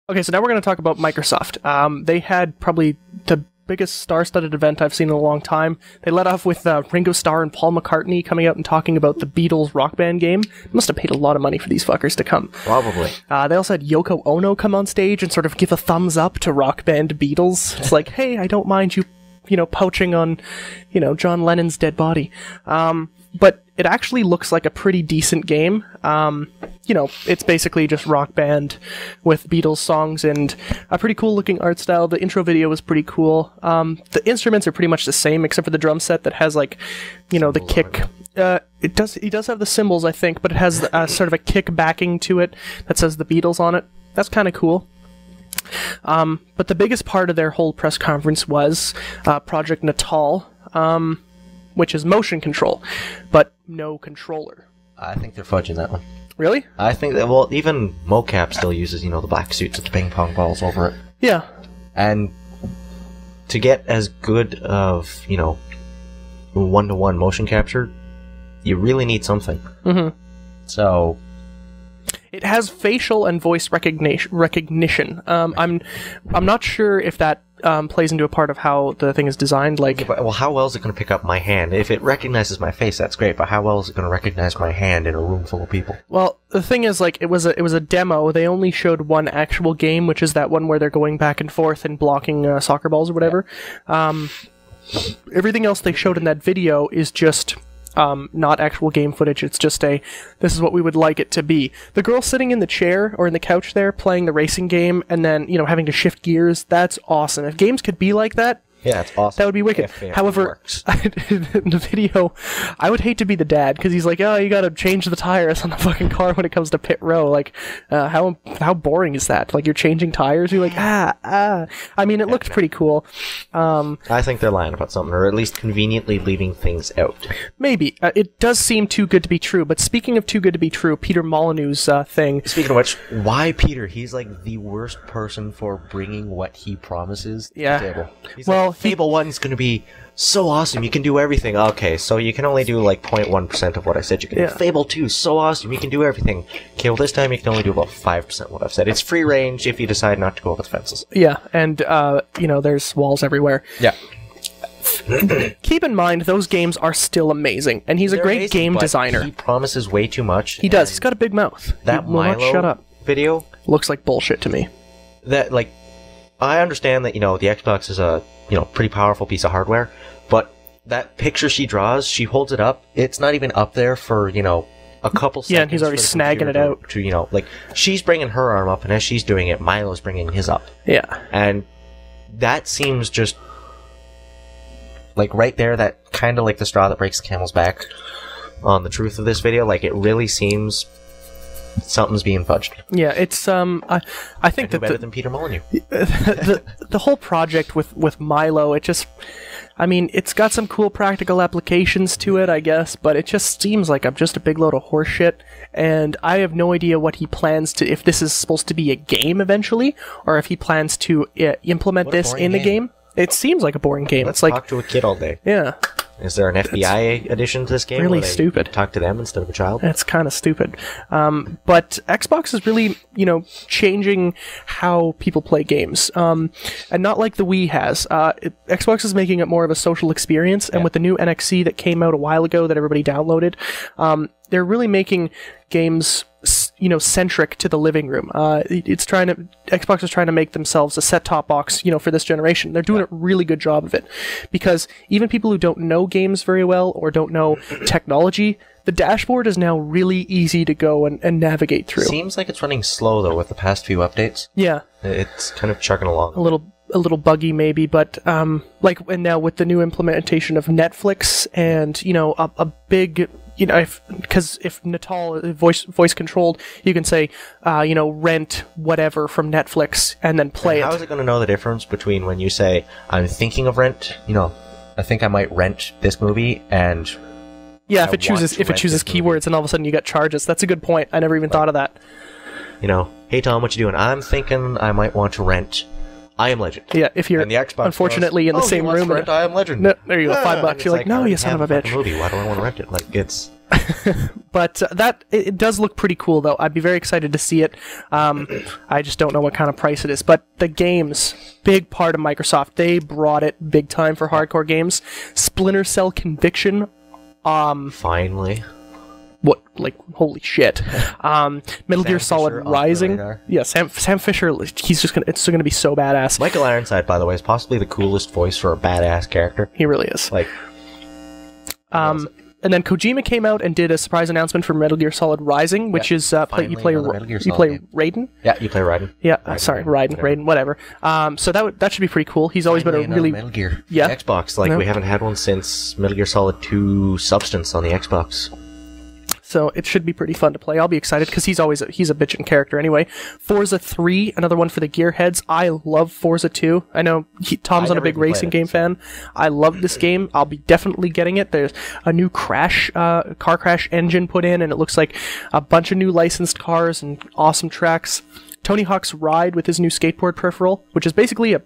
Okay, so now we're going to talk about Microsoft. They had probably the biggest star-studded event I've seen in a long time. They led off with Ringo Starr and Paul McCartney coming out and talking about the Beatles Rock Band game. They must have paid a lot of money for these fuckers to come. Probably. They also had Yoko Ono come on stage and sort of give a thumbs up to Rock Band Beatles. It's like, hey, I don't mind you, poaching on, John Lennon's dead body. But it actually looks like a pretty decent game. It's basically just Rock Band with Beatles songs and a pretty cool looking art style. The intro video was pretty cool. The instruments are pretty much the same except for the drum set that has the kick. He does have the cymbals, I think, but it has sort of a kick backing to it that says the Beatles on it. That's kind of cool. But the biggest part of their whole press conference was Project Natal, which is motion control, but no controller. I think they're fudging that one. Really? I think that, even mocap still uses, the black suits with the ping pong balls over it. Yeah. And to get as good of, one-to-one motion capture, you really need something. Mm-hmm. So... It has facial and voice recognition. I'm not sure if that plays into a part of how the thing is designed. Well, how well is it going to pick up my hand? If it recognizes my face, that's great. But how well is it going to recognize my hand in a room full of people? Well, the thing is, it was a demo. They only showed one actual game, which is that one where they're going back and forth and blocking soccer balls or whatever. Yeah. Everything else they showed in that video is just. Not actual game footage, it's just this is what we would like it to be. The girl sitting in the chair, or in the couch there, playing the racing game, and then, having to shift gears, that's awesome. If games could be like that, yeah, it's awesome. that would be wicked. However, in the video, I would hate to be the dad, because he's like, oh, you gotta change the tires on the fucking car when it comes to pit row. How boring is that? You're changing tires, you're like, I mean, it looked pretty cool. I think they're lying about something, or at least conveniently leaving things out. Maybe. It does seem too good to be true, but speaking of too good to be true, Peter Molyneux's thing... Speaking of which, why Peter? He's the worst person for bringing what he promises to the table. He's Fable 1's going to be so awesome, you can do everything. Okay, so you can only do 0.1% of what I said you can do. Fable 2, so awesome, you can do everything. Okay, well this time you can only do about 5% of what I've said. It's free range if you decide not to go over the fences. Yeah, and, there's walls everywhere. Yeah. Keep in mind, those games are still amazing, and he's a great game designer. He promises way too much. He does, he's got a big mouth. That Milo shut up. video... Looks like bullshit to me. That, I understand that, the Xbox is a... pretty powerful piece of hardware, but that picture she draws, she holds it up, it's not even up there for, a couple seconds. Yeah, and he's already snagging it out. She's bringing her arm up, and as she's doing it, Milo's bringing his up. Yeah. And that seems just, right there, that kind of like the straw that breaks the camel's back on the truth of this video. It really seems... something's being fudged. Yeah, it's I think that better than Peter Molyneux. the whole project with Milo, it just, it's got some cool practical applications to it, I guess, but it just seems like I'm just a big load of horseshit, and I have no idea what he plans to, if this is supposed to be a game eventually, or if he plans to implement this in the game. It seems like a boring game. Let's talk to a kid all day. Yeah. Is there an FBI edition to this game? Really stupid. Talk to them instead of a child? It's kind of stupid. But Xbox is really, changing how people play games. And not like the Wii has. Xbox is making it more of a social experience, and with the new NXC that came out a while ago that everybody downloaded, they're really making games, centric to the living room. Xbox is trying to make themselves a set-top box, for this generation. They're doing a really good job of it, because even people who don't know games very well or don't know technology, the dashboard is now really easy to go and navigate through. Seems like it's running slow though with the past few updates. Yeah, it's kind of chugging along. A little buggy maybe, but and now with the new implementation of Netflix and a big. Because if Natal voice controlled, you can say, rent whatever from Netflix and then play it. How is it going to know the difference between when you say, I'm thinking of rent, I think I might rent this movie, and... Yeah, if it chooses keywords and all of a sudden you get charges. That's a good point. I never even thought of that. Hey Tom, what you doing? I'm thinking I might want to rent I Am Legend. Yeah, if you're and the Xbox unfortunately in the same room. Rent I Am Legend. No, there you go, $5. You're like, no, you son of a bitch. Movie. Why do I want to rent it? But it does look pretty cool, though. I'd be very excited to see it. I just don't know what kind of price it is. But the games, big part of Microsoft. They brought it big time for hardcore games. Splinter Cell Conviction. Finally. What, like, holy shit. Metal Gear Solid Rising. Yeah, Sam Fisher, it's gonna be so badass. Michael Ironside, by the way, is possibly the coolest voice for a badass character. He really is. Like, and then Kojima came out and did a surprise announcement for Metal Gear Solid Rising, which is you play Raiden. Yeah, you play Raiden. Yeah, Raiden, whatever. So that should be pretty cool. He's always been a really Metal Gear. Yeah, Xbox. Like we haven't had one since Metal Gear Solid 2 Substance on the Xbox. So it should be pretty fun to play. I'll be excited because he's a bitchin' character anyway. Forza 3, another one for the gearheads. I love Forza 2. I know Tom's not a big racing game fan. I love this game. I'll be definitely getting it. There's a new car crash engine put in, and it looks like a bunch of new licensed cars and awesome tracks. Tony Hawk's Ride with his new skateboard peripheral, which is basically a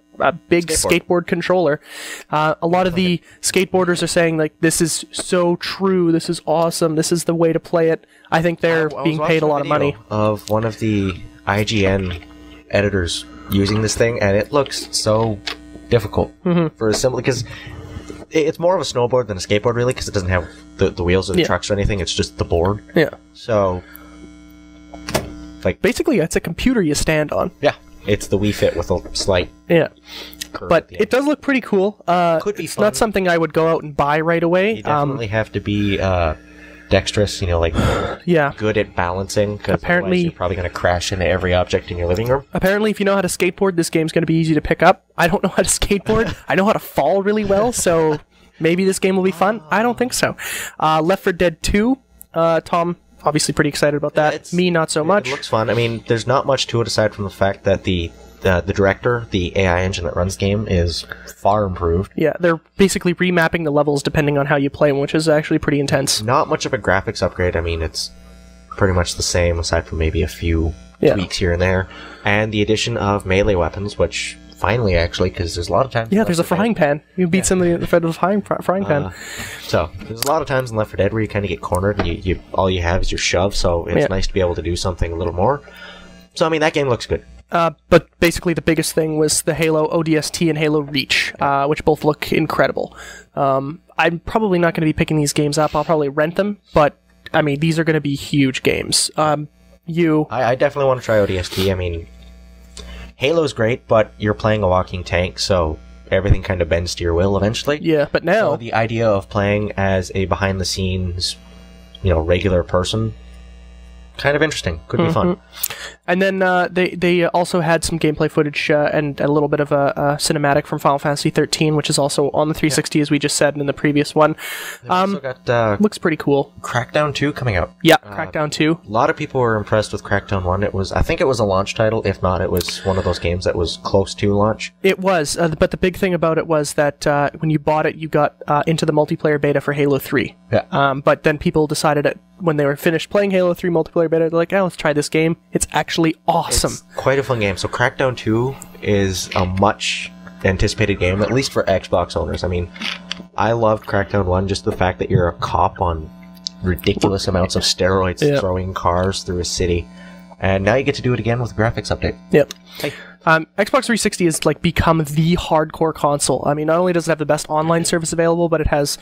big skateboard controller. A lot of the skateboarders are saying, like, this is so true, this is awesome, this is the way to play it. I think they're being paid a lot of money. Of one of the IGN editors using this thing, and it looks so difficult for a simple, because it's more of a snowboard than a skateboard, really, because it doesn't have the wheels or the trucks or anything, it's just the board. Yeah. So, like, basically, it's a computer you stand on. Yeah, it's the Wii Fit with a slight. Yeah, but it does look pretty cool. Could be it's fun. Not something I would go out and buy right away. You definitely have to be dexterous, good at balancing. Because apparently, you're probably going to crash into every object in your living room. Apparently, if you know how to skateboard, this game's going to be easy to pick up. I don't know how to skateboard. I know how to fall really well, so maybe this game will be fun. I don't think so. Left 4 Dead 2. Tom. Obviously pretty excited about that. Me, not so much. It looks fun. I mean, there's not much to it aside from the fact that the director, the AI engine that runs the game, is far improved. Yeah, they're basically remapping the levels depending on how you play them, which is actually pretty intense. Not much of a graphics upgrade. I mean, it's pretty much the same aside from maybe a few tweaks here and there. And the addition of melee weapons, which... Finally, actually, because there's a lot of times... Yeah, there's a frying pan. You beat somebody with a frying pan. So, there's a lot of times in Left 4 Dead where you kind of get cornered and all you have is your shove, so it's nice to be able to do something a little more. So, I mean, that game looks good. But basically the biggest thing was the Halo ODST and Halo Reach, which both look incredible. I'm probably not going to be picking these games up. I'll probably rent them, but, I mean, these are going to be huge games. I definitely want to try ODST. I mean... Halo's great, but you're playing a walking tank, so everything kind of bends to your will eventually. Yeah, but now... So the idea of playing as a behind-the-scenes, regular person, kind of interesting. Could be fun. And then they also had some gameplay footage and a little bit of a cinematic from Final Fantasy 13, which is also on the 360, as we just said in the previous one. Also got, looks pretty cool. Crackdown 2 coming out. Yeah, Crackdown 2. A lot of people were impressed with Crackdown 1. I think it was a launch title. If not, it was one of those games that was close to launch. It was, but the big thing about it was that when you bought it, you got into the multiplayer beta for Halo 3. Yeah. But then people decided that when they were finished playing Halo 3 multiplayer beta, they're like, let's try this game. It's actually awesome. It's quite a fun game. So Crackdown 2 is a much anticipated game, at least for Xbox owners. I mean, I loved Crackdown 1, just the fact that you're a cop on ridiculous amounts of steroids throwing cars through a city. And now you get to do it again with a graphics update. Yep. Hey. Xbox 360 has become the hardcore console. I mean, not only does it have the best online service available, but it has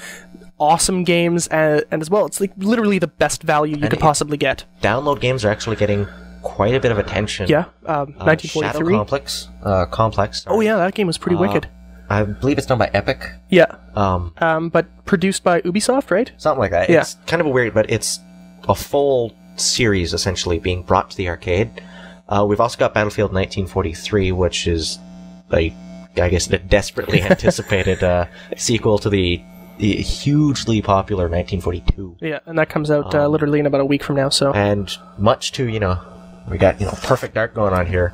awesome games, and as well, it's literally the best value you could possibly get. Download games are actually getting quite a bit of attention. Yeah, 1943. Shadow Complex. Oh yeah, that game was pretty wicked. I believe it's done by Epic. Yeah. But produced by Ubisoft, right? Something like that. Yeah. It's kind of weird, but it's a full series essentially being brought to the arcade. We've also got Battlefield 1943, which is I guess a desperately anticipated sequel to the hugely popular 1942. Yeah, and that comes out literally in about a week from now. So, and much to we got Perfect Dark going on here.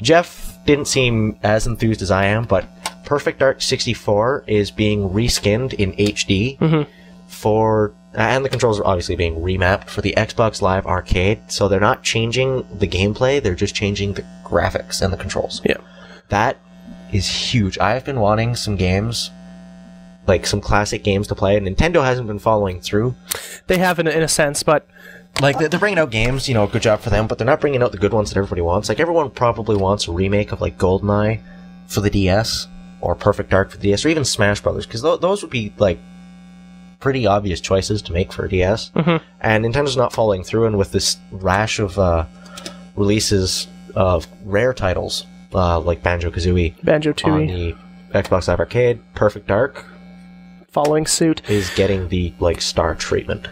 Jeff didn't seem as enthused as I am, but Perfect Dark 64 is being reskinned in HD for, and the controls are obviously being remapped for the Xbox Live Arcade. So they're not changing the gameplay; they're just changing the graphics and the controls. Yeah, that is huge. I've been wanting some games like some classic games to play. And Nintendo hasn't been following through. They have in a sense, but like they're bringing out games, good job for them, but they're not bringing out the good ones that everybody wants. Like everyone probably wants a remake of like GoldenEye for the DS, or Perfect Dark for the DS, or even Smash Brothers, because those would be like pretty obvious choices to make for a DS. And Nintendo's not following through, and with this rash of releases of rare titles like Banjo-Tooie on the Xbox Live Arcade, Perfect Dark following suit is getting the like star treatment.